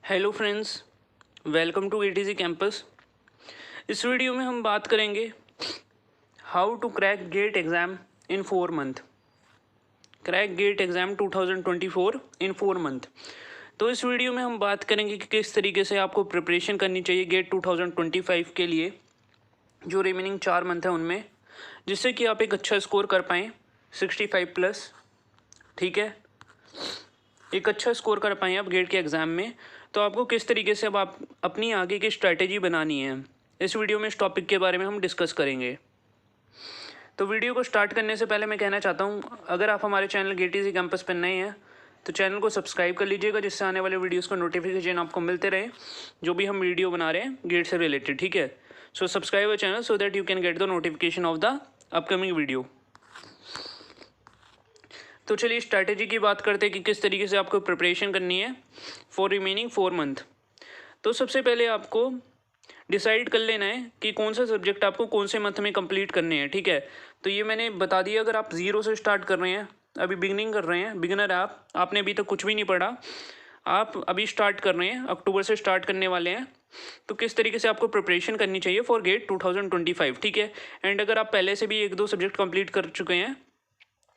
Hello friends, welcome to ATG campus. इस video में हम बात करेंगे how to crack GATE exam in 4 month. Crack GATE exam 2024 in 4 month. तो इस वीडियो में हम बात करेंगे कि किस तरीके से आपको प्रिपरेशन करनी चाहिए गेट 2025 के लिए, जो रिमेनिंग 4 मंथ है उनमें, जिससे कि आप एक अच्छा स्कोर कर पाएँ 65+। ठीक है, एक अच्छा स्कोर कर पाएँ आप गेट के एग्ज़ाम में। तो आपको किस तरीके से अब आप अपनी आगे की स्ट्रैटेजी बनानी है, इस वीडियो में इस टॉपिक के बारे में हम डिस्कस करेंगे। तो वीडियो को स्टार्ट करने से पहले मैं कहना चाहता हूँ, अगर आप हमारे चैनल गेटीजी कैंपस पर नए हैं तो चैनल को सब्सक्राइब कर लीजिएगा, जिससे आने वाले वीडियोस का नोटिफिकेशन आपको मिलते रहे, जो भी हम वीडियो बना रहे हैं गेट से रिलेटेड। ठीक है, so subscribe our channel so that you can get the notification of the upcoming video. तो चलिए स्ट्रैटेजी की बात करते हैं कि किस तरीके से आपको प्रिपरेशन करनी है फॉर रिमेनिंग 4 मंथ। तो सबसे पहले आपको डिसाइड कर लेना है कि कौन सा सब्जेक्ट आपको कौन से मंथ में कंप्लीट करने हैं। ठीक है, तो ये मैंने बता दिया। अगर आप ज़ीरो से स्टार्ट कर रहे हैं, अभी बिगनिंग कर रहे हैं, बिगिनर है आपने अभी तक कुछ भी नहीं पढ़ा, आप अभी स्टार्ट कर रहे हैं, अक्टूबर से स्टार्ट करने वाले हैं, तो किस तरीके से आपको प्रिपरेशन करनी चाहिए फॉर गेट 2025। ठीक है, एंड अगर आप पहले से भी 1-2 सब्जेक्ट कंप्लीट कर चुके हैं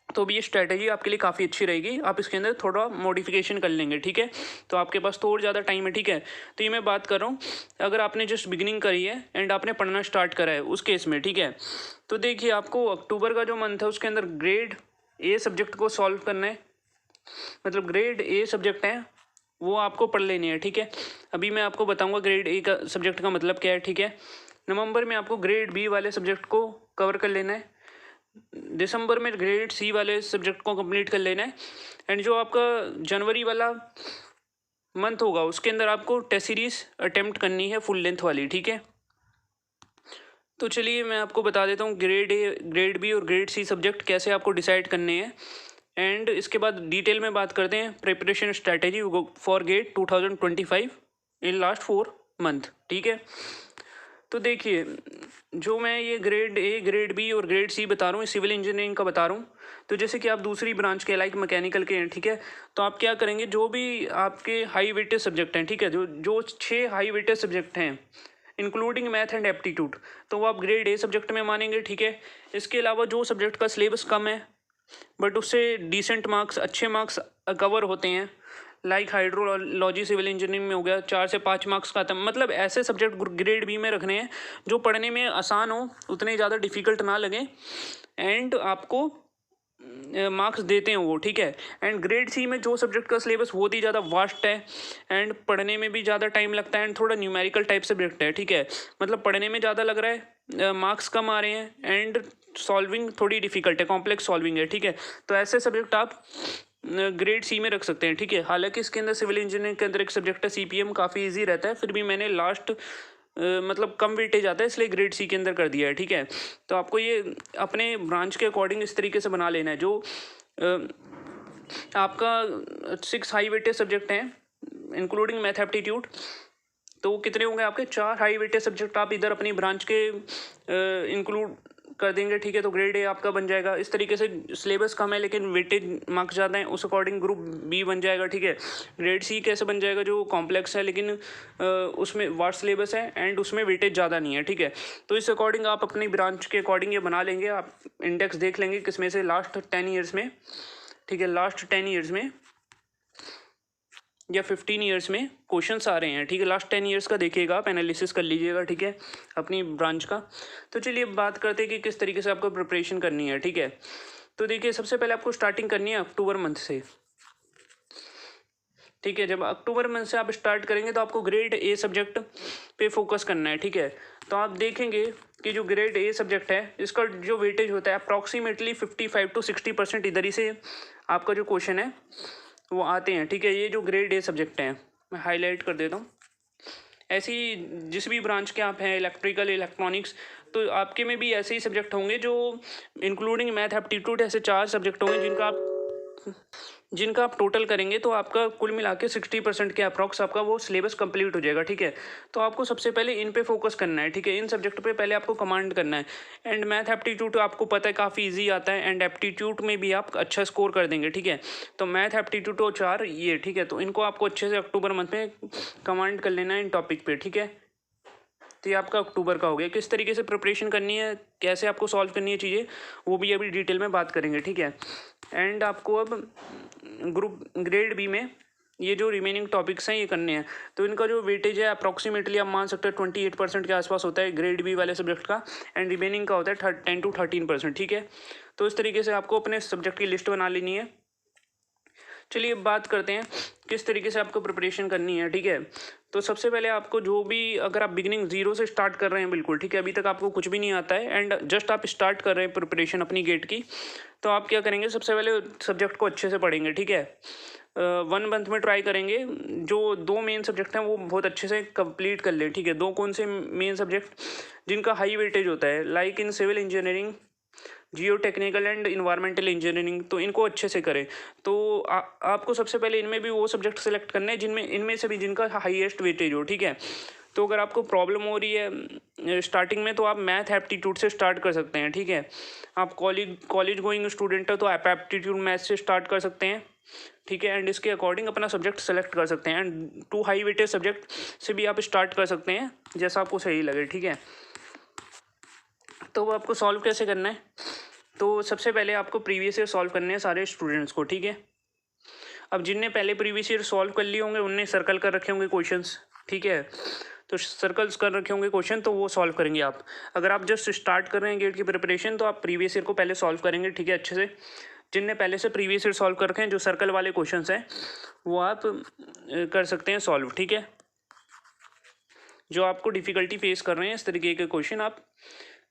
तो भी ये स्ट्रैटेजी आपके लिए काफ़ी अच्छी रहेगी। आप इसके अंदर थोड़ा मॉडिफिकेशन कर लेंगे। ठीक है, तो आपके पास तो और ज़्यादा टाइम है। ठीक है, तो ये मैं बात कर रहा हूँ अगर आपने जस्ट बिगिनिंग करी है एंड आपने पढ़ना स्टार्ट करा है उस केस में। ठीक है, तो देखिए आपको अक्टूबर का जो मंथ है उसके अंदर ग्रेड ए सब्जेक्ट को सॉल्व करना है, मतलब ग्रेड ए सब्जेक्ट हैं वो आपको पढ़ लेनी है। ठीक है, अभी मैं आपको बताऊँगा ग्रेड ए का सब्जेक्ट का मतलब क्या है। ठीक है, नवंबर में आपको ग्रेड बी वाले सब्जेक्ट को कवर कर लेना है, दिसंबर में ग्रेड सी वाले सब्जेक्ट को कंप्लीट कर लेना है, एंड जो आपका जनवरी वाला मंथ होगा उसके अंदर आपको टेस्ट सीरीज अटेम्प्ट करनी है फुल लेंथ वाली। ठीक है, तो चलिए मैं आपको बता देता हूँ ग्रेड ए, ग्रेड बी और ग्रेड सी सब्जेक्ट कैसे आपको डिसाइड करने हैं, एंड इसके बाद डिटेल में बात करते हैं preparation strategy for GATE 2025 in last 4 month. ठीक है, तो देखिए जो मैं ये ग्रेड ए, ग्रेड बी और ग्रेड सी बता रहा हूँ, सिविल इंजीनियरिंग का बता रहा हूँ। तो जैसे कि आप दूसरी ब्रांच के लाइक मैकेनिकल के हैं, ठीक है, तो आप क्या करेंगे, जो भी आपके हाई वेटेज सब्जेक्ट हैं, ठीक है, जो जो 6 हाई वेटेज सब्जेक्ट हैं इंक्लूडिंग मैथ एंड एप्टीट्यूड, तो वो आप ग्रेड ए सब्जेक्ट में मानेंगे। ठीक है, इसके अलावा जो सब्जेक्ट का सिलेबस कम है बट उससे डिसेंट मार्क्स, अच्छे मार्क्स कवर होते हैं, लाइक हाइड्रोलॉजी सिविल इंजीनियरिंग में हो गया 4 से 5 मार्क्स का था, मतलब ऐसे सब्जेक्ट ग्रेड बी में रखने हैं जो पढ़ने में आसान हो, उतने ज़्यादा डिफ़िकल्ट ना लगे, एंड आपको मार्क्स देते हैं वो। ठीक है, एंड ग्रेड सी में जो सब्जेक्ट का सिलेबस बहुत ही ज़्यादा वास्ट है एंड पढ़ने में भी ज़्यादा टाइम लगता है, एंड थोड़ा न्यूमेरिकल टाइप सब्जेक्ट है। ठीक है, मतलब पढ़ने में ज़्यादा लग रहा है, मार्क्स कम आ रहे हैं, एंड सॉल्विंग थोड़ी डिफ़िकल्ट है, कॉम्प्लेक्स सॉल्विंग है। ठीक है, तो ऐसे सब्जेक्ट आप ग्रेड सी में रख सकते हैं। ठीक है, हालांकि इसके अंदर सिविल इंजीनियरिंग के अंदर एक सब्जेक्ट है सीपीएम, काफ़ी इजी रहता है, फिर भी मैंने लास्ट मतलब कम वेटेज आता है इसलिए ग्रेड सी के अंदर कर दिया है। ठीक है, तो आपको ये अपने ब्रांच के अकॉर्डिंग इस तरीके से बना लेना है। जो आपका 6 हाई वेटेज सब्जेक्ट हैं इंक्लूडिंग मैथ एप्टीट्यूड, तो वो कितने होंगे आपके 4 हाई वेटेज सब्जेक्ट आप इधर अपनी ब्रांच के इंक्लूड कर देंगे। ठीक है, तो ग्रेड ए आपका बन जाएगा। इस तरीके से सिलेबस कम है लेकिन वेटेज मार्क्स ज़्यादा हैं, उस अकॉर्डिंग ग्रुप बी बन जाएगा। ठीक है, ग्रेड सी कैसे बन जाएगा, जो कॉम्प्लेक्स है लेकिन उसमें वास्ट सिलेबस है एंड उसमें वेटेज ज़्यादा नहीं है। ठीक है, तो इस अकॉर्डिंग आप अपनी ब्रांच के अकॉर्डिंग ये बना लेंगे। आप इंडेक्स देख लेंगे किसमें से लास्ट 10 ईयर्स में, ठीक है, लास्ट 10 ईयर्स में या 15 ईयर्स में क्वेश्चंस आ रहे हैं। ठीक है, लास्ट 10 ईयर्स का देखिएगा, आप एनालिसिस कर लीजिएगा। ठीक है, अपनी ब्रांच का। तो चलिए बात करते हैं कि किस तरीके से आपको प्रिपरेशन करनी है। ठीक है, तो देखिए सबसे पहले आपको स्टार्टिंग करनी है अक्टूबर मंथ से। ठीक है, जब अक्टूबर मंथ से आप स्टार्ट करेंगे तो आपको ग्रेड ए सब्जेक्ट पे फोकस करना है। ठीक है, तो आप देखेंगे कि जो ग्रेड ए सब्जेक्ट है इसका जो वेटेज होता है अप्रॉक्सीमेटली 55 to 60% इधर ही से आपका जो क्वेश्चन है वो आते हैं। ठीक है, ये जो ग्रेड ए सब्जेक्ट हैं मैं हाईलाइट कर देता हूँ। ऐसी जिस भी ब्रांच के आप हैं, इलेक्ट्रिकल, इलेक्ट्रॉनिक्स, तो आपके में भी ऐसे ही सब्जेक्ट होंगे जो इंक्लूडिंग मैथ एप्टीट्यूड, ऐसे 4 सब्जेक्ट होंगे जिनका आप टोटल करेंगे तो आपका कुल मिला के 60% के अप्रॉक्स आपका वो सिलेबस कंप्लीट हो जाएगा, ठीक है। तो आपको सबसे पहले इन पे फोकस करना है, ठीक है। इन सब्जेक्ट पे पहले आपको कमांड करना है। एंड मैथ एप्टीट्यूड आपको पता है काफ़ी इजी आता है, एंड एप्टीट्यूड में भी आप अच्छा स्कोर कर देंगे, ठीक है। तो मैथ एप्टीट्यूड और 4 ये, ठीक है। तो इनको आपको अच्छे से अक्टूबर मंथ में कमांड कर लेना है इन टॉपिक पे, ठीक है। तो ये आपका अक्टूबर का हो गया। किस तरीके से प्रिपरेशन करनी है, कैसे आपको सॉल्व करनी है चीज़ें, वो भी अभी डिटेल में बात करेंगे, ठीक है। एंड आपको अब ग्रुप ग्रेड बी में ये जो रिमेनिंग टॉपिक्स हैं ये करने हैं। तो इनका जो वेटेज है अप्रॉक्सीमेटली आप मान सकते हैं 28% के आसपास होता है ग्रेड बी वाले सब्जेक्ट का, एंड रिमेनिंग का होता है 10 to 13%, ठीक है। तो इस तरीके से आपको अपने सब्जेक्ट की लिस्ट बना लेनी है। चलिए अब बात करते हैं किस तरीके से आपको प्रिपरेशन करनी है, ठीक है। तो सबसे पहले आपको जो भी, अगर आप बिगिनिंग जीरो से स्टार्ट कर रहे हैं बिल्कुल, ठीक है, अभी तक आपको कुछ भी नहीं आता है एंड जस्ट आप स्टार्ट कर रहे हैं प्रिपरेशन अपनी गेट की, तो आप क्या करेंगे, सबसे पहले सब्जेक्ट को अच्छे से पढ़ेंगे, ठीक है। 1 मंथ में ट्राई करेंगे जो 2 मेन सब्जेक्ट हैं वो बहुत अच्छे से कंप्लीट कर लें, ठीक है। 2 कौन से मेन सब्जेक्ट जिनका हाई वेटेज होता है, like in civil engineering, geotechnical and environmental engineering, तो इनको अच्छे से करें। तो आपको सबसे पहले इनमें भी वो सब्जेक्ट सेलेक्ट करने हैं जिनमें, इनमें से भी जिनका हाईएस्ट वेटेज हो, ठीक है। तो अगर आपको प्रॉब्लम हो रही है स्टार्टिंग में, तो आप मैथ एप्टीट्यूड से स्टार्ट कर सकते हैं, ठीक है। आप कॉलेज गोइंग स्टूडेंट है तो आप एप्टीट्यूड मैथ से स्टार्ट कर सकते हैं, ठीक है। एंड इसके अकॉर्डिंग अपना सब्जेक्ट सेलेक्ट कर सकते हैं, एंड 2 हाई वेटेज सब्जेक्ट से भी आप स्टार्ट कर सकते हैं जैसा आपको सही लगे, ठीक है। तो वो आपको सॉल्व कैसे करना है, तो सबसे पहले आपको प्रीवियस ईयर सॉल्व करने हैं सारे स्टूडेंट्स को, ठीक है। अब जिनने पहले प्रीवियस ईयर सॉल्व कर लिए होंगे उनने सर्कल कर रखे होंगे क्वेश्चंस, ठीक है। तो सर्कल्स कर रखे होंगे क्वेश्चन, तो वो सॉल्व करेंगे आप। अगर आप जस्ट स्टार्ट कर रहे हैं गेट की प्रिपरेशन, तो आप प्रीवियस ईयर को पहले सॉल्व करेंगे, ठीक है, अच्छे से। जिनने पहले से प्रीवियस ईयर सॉल्व कर रखे हैं, जो सर्कल वाले क्वेश्चंस हैं वो आप कर सकते हैं सॉल्व, ठीक है। जो आपको डिफ़िकल्टी फेस कर रहे हैं इस तरीके के क्वेश्चन आप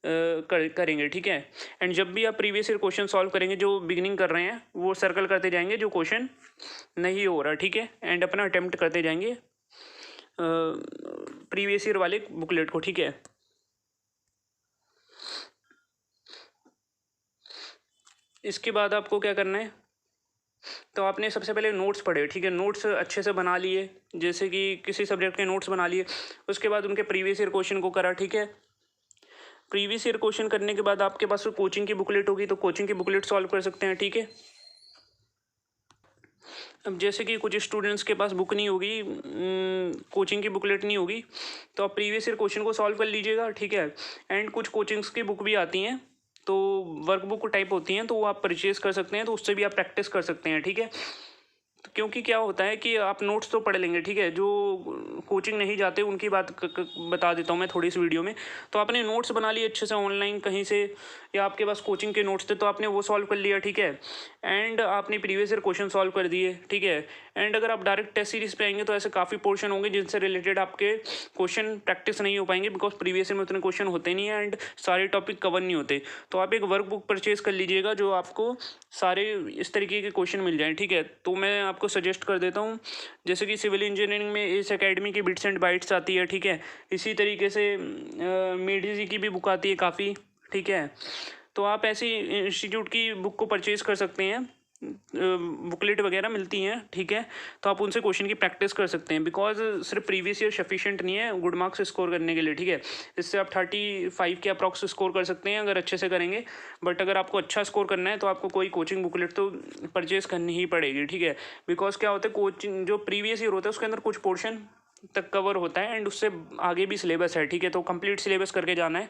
करेंगे, ठीक है। एंड जब भी आप प्रीवियस ईयर क्वेश्चन सॉल्व करेंगे, जो बिगिनिंग कर रहे हैं वो सर्कल करते जाएंगे जो क्वेश्चन नहीं हो रहा, ठीक है। एंड अपना अटेम्प्ट करते जाएंगे प्रीवियस ईयर वाले बुकलेट को, ठीक है। इसके बाद आपको क्या करना है, तो आपने सबसे पहले नोट्स पढ़े, ठीक है। नोट्स अच्छे से बना लिए, जैसे कि किसी सब्जेक्ट के नोट्स बना लिए, उसके बाद उनके प्रीवियस ईयर क्वेश्चन को करा, ठीक है। प्रीवियस ईयर क्वेश्चन करने के बाद आपके पास कोचिंग की बुकलेट होगी, तो कोचिंग की बुकलेट सॉल्व कर सकते हैं, ठीक है। अब जैसे कि कुछ स्टूडेंट्स के पास बुक नहीं होगी, कोचिंग की बुकलेट नहीं होगी, तो आप प्रीवियस ईयर क्वेश्चन को सॉल्व कर लीजिएगा, ठीक है। एंड कुछ कोचिंग्स की बुक भी आती हैं, तो वर्कबुक टाइप होती हैं, तो वो आप परचेज़ कर सकते हैं, तो उससे भी आप प्रैक्टिस कर सकते हैं, ठीक है। क्योंकि क्या होता है कि आप नोट्स तो पढ़ लेंगे, ठीक है। जो कोचिंग नहीं जाते उनकी बात बता देता हूँ मैं थोड़ी सी वीडियो में। तो आपने नोट्स बना लिए अच्छे से ऑनलाइन कहीं से, या आपके पास कोचिंग के नोट्स थे तो आपने वो सॉल्व कर लिया, ठीक है। एंड आपने प्रीवियस ईयर क्वेश्चन सॉल्व कर दिए, ठीक है। एंड अगर आप डायरेक्ट टेस्ट सीरीज पे आएंगे तो ऐसे काफ़ी पोर्शन होंगे जिनसे रिलेटेड आपके क्वेश्चन प्रैक्टिस नहीं हो पाएंगे, बिकॉज प्रीवियस ईयर में उतने क्वेश्चन होते नहीं है एंड सारे टॉपिक कवर नहीं होते। तो आप एक वर्क बुक परचेज कर लीजिएगा जो आपको सारे इस तरीके के क्वेश्चन मिल जाएँ, ठीक है। तो मैं आपको सजेस्ट कर देता हूँ, जैसे कि सिविल इंजीनियरिंग में एस एकेडमी की बिट्स एंड बाइट्स आती है, ठीक है। इसी तरीके से मेडिजी की भी बुक आती है काफ़ी, ठीक है। तो आप ऐसी इंस्टीट्यूट की बुक को परचेज कर सकते हैं, बुकलेट वगैरह मिलती हैं, ठीक है। तो आप उनसे क्वेश्चन की प्रैक्टिस कर सकते हैं, बिकॉज सिर्फ प्रीवियस ईयर सफिशिएंट नहीं है गुड मार्क्स स्कोर करने के लिए, ठीक है। इससे आप 35 के अप्रॉक्स स्कोर कर सकते हैं अगर अच्छे से करेंगे। बट अगर आपको अच्छा स्कोर करना है तो आपको कोई कोचिंग बुकलेट तो परचेज करनी ही पड़ेगी, ठीक है। बिकॉज क्या होता है, कोचिंग जो प्रीवियस ईयर होता है उसके अंदर कुछ पोर्शन तक कवर होता है एंड उससे आगे भी सिलेबस है, ठीक है। तो कंप्लीट सिलेबस करके जाना है,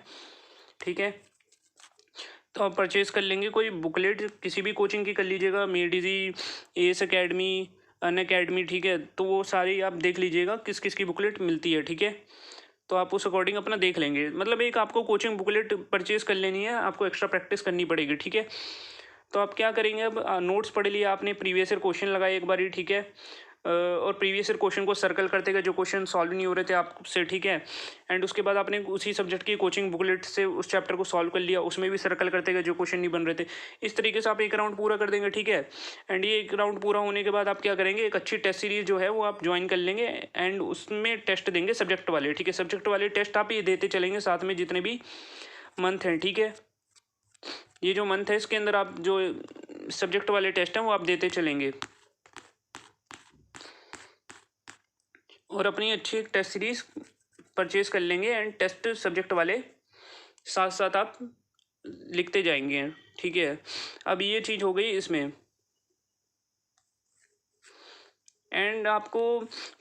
ठीक है। तो आप परचेज़ कर लेंगे कोई बुकलेट, किसी भी कोचिंग की कर लीजिएगा, मेडिजी, एस एकेडमी, अन अकेडमी, ठीक है। तो वो सारी आप देख लीजिएगा किस किस की बुकलेट मिलती है, ठीक है। तो आप उस अकॉर्डिंग अपना देख लेंगे, मतलब एक आपको कोचिंग बुकलेट परचेज़ कर लेनी है, आपको एक्स्ट्रा प्रैक्टिस करनी पड़ेगी, ठीक है। तो आप क्या करेंगे, अब नोट्स पढ़ लिया आपने, प्रीवियस ईयर क्वेश्चन लगाए एक बारी, ठीक है। और प्रीवियस ईयर क्वेश्चन को सर्कल करते गए जो क्वेश्चन सॉल्व नहीं हो रहे थे आपसे, ठीक है। एंड उसके बाद आपने उसी सब्जेक्ट की कोचिंग बुकलेट से उस चैप्टर को सॉल्व कर लिया, उसमें भी सर्कल करते गए जो क्वेश्चन नहीं बन रहे थे। इस तरीके से आप एक राउंड पूरा कर देंगे, ठीक है। एंड ये एक राउंड पूरा होने के बाद आप क्या करेंगे, एक अच्छी टेस्ट सीरीज जो है वो आप ज्वाइन कर लेंगे एंड उसमें टेस्ट देंगे सब्जेक्ट वाले, ठीक है। सब्जेक्ट वाले टेस्ट आप ये देते चलेंगे साथ में जितने भी मंथ हैं, ठीक है। ये जो मंथ है इसके अंदर आप जो सब्जेक्ट वाले टेस्ट हैं वो आप देते चलेंगे। और अपनी अच्छी एक टेस्ट सीरीज़ परचेज़ कर लेंगे एंड टेस्ट सब्जेक्ट वाले साथ साथ आप लिखते जाएंगे, ठीक है। अब ये चीज़ हो गई इसमें। एंड आपको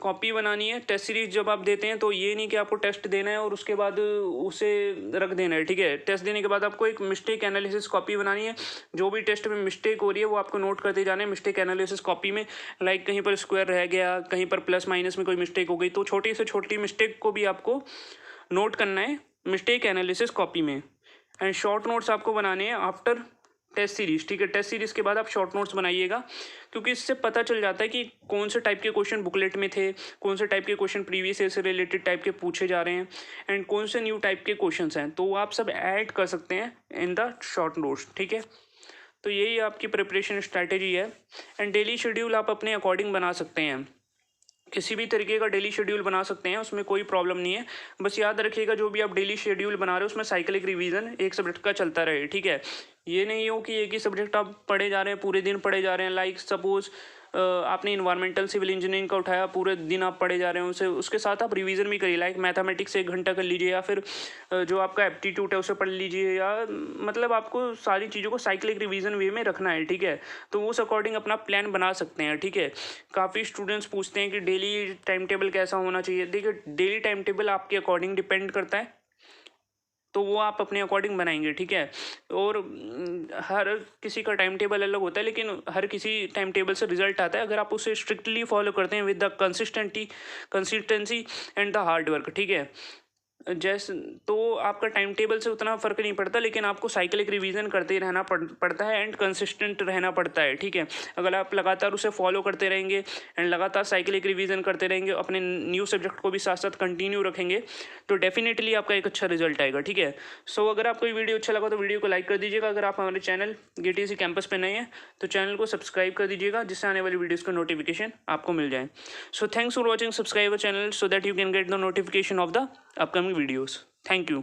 कॉपी बनानी है टेस्ट सीरीज जब आप देते हैं, तो ये नहीं कि आपको टेस्ट देना है और उसके बाद उसे रख देना है, ठीक है। टेस्ट देने के बाद आपको एक मिस्टेक एनालिसिस कॉपी बनानी है। जो भी टेस्ट में मिस्टेक हो रही है वो आपको नोट करते जाना है मिस्टेक एनालिसिस कॉपी में। लाइक कहीं पर स्क्वायर रह गया, कहीं पर प्लस माइनस में कोई मिस्टेक हो गई, तो छोटी से छोटी मिस्टेक को भी आपको नोट करना है मिस्टेक एनालिसिस कॉपी में। एंड शॉर्ट नोट्स आपको बनाने हैं आफ्टर टेस्ट सीरीज, ठीक है। टेस्ट सीरीज के बाद आप शॉर्ट नोट्स बनाइएगा, क्योंकि इससे पता चल जाता है कि कौन से टाइप के क्वेश्चन बुकलेट में थे, कौन से टाइप के क्वेश्चन प्रीवियस ईयर से रिलेटेड टाइप के पूछे जा रहे हैं एंड कौन से न्यू टाइप के क्वेश्चंस हैं, तो वो आप सब ऐड कर सकते हैं इन द शॉर्ट नोट्स, ठीक है। तो यही आपकी प्रिपरेशन स्ट्रैटेजी है। एंड डेली शेड्यूल आप अपने अकॉर्डिंग बना सकते हैं, किसी भी तरीके का डेली शेड्यूल बना सकते हैं, उसमें कोई प्रॉब्लम नहीं है। बस याद रखिएगा जो भी आप डेली शेड्यूल बना रहे हो उसमें साइक्लिक रिवीजन एक सब्जेक्ट का चलता रहे, ठीक है। ये नहीं हो कि एक ही सब्जेक्ट आप पढ़े जा रहे हैं, पूरे दिन पढ़े जा रहे हैं। लाइक सपोज आपने इन्वायरमेंटल सिविल इंजीनियरिंग का उठाया, पूरे दिन आप पढ़े जा रहे हैं उसे, उसके साथ आप रिवीजन भी करिए। लाइक मैथमेटिक्स 1 घंटा कर लीजिए, या फिर जो आपका एप्टीट्यूड है उसे पढ़ लीजिए, या मतलब आपको सारी चीज़ों को साइक्लिक रिवीजन वे में रखना है, ठीक है। तो उस अकॉर्डिंग अपना प्लान बना सकते हैं, ठीक है। काफ़ी स्टूडेंट्स पूछते हैं कि डेली टाइम टेबल कैसा होना चाहिए। देखिए डेली टाइम टेबल आपके अकॉर्डिंग डिपेंड करता है, तो वो आप अपने अकॉर्डिंग बनाएंगे, ठीक है। और हर किसी का टाइम टेबल अलग होता है, लेकिन हर किसी टाइम टेबल से रिजल्ट आता है अगर आप उसे स्ट्रिक्टली फॉलो करते हैं with the consistency and the hard work, ठीक है। जैसे तो आपका टाइम टेबल से उतना फ़र्क नहीं पड़ता, लेकिन आपको साइक्लिक रिवीजन करते ही रहना पड़ता है एंड कंसिस्टेंट रहना पड़ता है, ठीक है। अगर आप लगातार उसे फॉलो करते रहेंगे एंड लगातार साइक्लिक रिवीजन करते रहेंगे, अपने न्यू सब्जेक्ट को भी साथ साथ कंटिन्यू रखेंगे, तो डेफिनेटली आपका एक अच्छा रिजल्ट आएगा, ठीक है। सो अगर आपको ये वीडियो अच्छा लगा तो वीडियो को लाइक कर दीजिएगा। अगर आप हमारे चैनल गेटीसी कैंपस पे नए हैं तो चैनल को सब्सक्राइब कर दीजिएगा, जिससे आने वाली वीडियोज़ का नोटिफिकेशन आपको मिल जाए। So thanks for watching, subscribe our channel so that you can get the notification of the upcoming videos. Thank you.